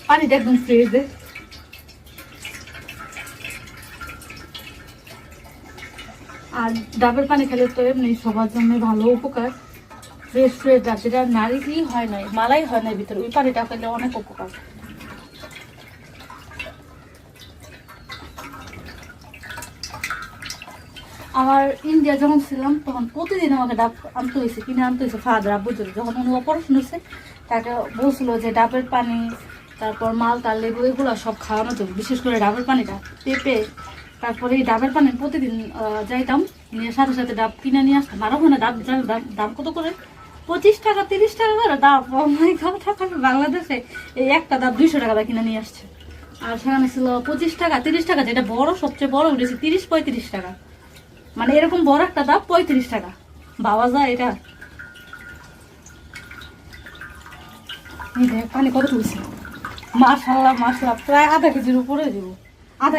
পানিটা একদম ফ্রেশ। আর ডাবের পানি খেলে তো এমনি সবার জন্য ভালো উপকার। ফ্রেশ ফ্রেশ ডাব, যেটা নারিকেলই হয় নাই, মালাই হয় নাই ভিতরে, ওই পানিটা খেলে অনেক উপকার। আমার ইন্ডিয়া যখন ছিলাম তখন প্রতিদিন আমাকে ডাব আনতে হয়েছে, কিনে আনতে হয়েছে ফাদার আব্বুর জন্য। যখন উনি অপারেশন হয়েছে তাকে বলছিল যে ডাবের পানি, তারপর মালটা, লেবু, এগুলো সব খাওয়ানো যাবে, বিশেষ করে ডাবের পানিটা, পেঁপে। তারপরে এই ডাবের পানি প্রতিদিন যাইতাম, নিয়ে সাথে সাথে ডাব কিনে নিয়ে আসতাম। আর ওখানে ডাব দাম দাম কত করে, 25 টাকা 30 টাকা করে ডাব। টাকা বাংলাদেশে এই একটা ডাব 200 টাকা কিনে নিয়ে আসছে। আর সেখানে ছিল 25 টাকা 30 টাকা, যেটা বড় সবচেয়ে বড় উঠেছে 30-35 টাকা। মানে এরকম বড় একটা ডাব 35 টাকা। বাবা যায় এটা। পানি কত তুলছে, মাশাআল্লাহ মাশাআল্লাহ, প্রায় আধা কেজির উপরে দিব। আধা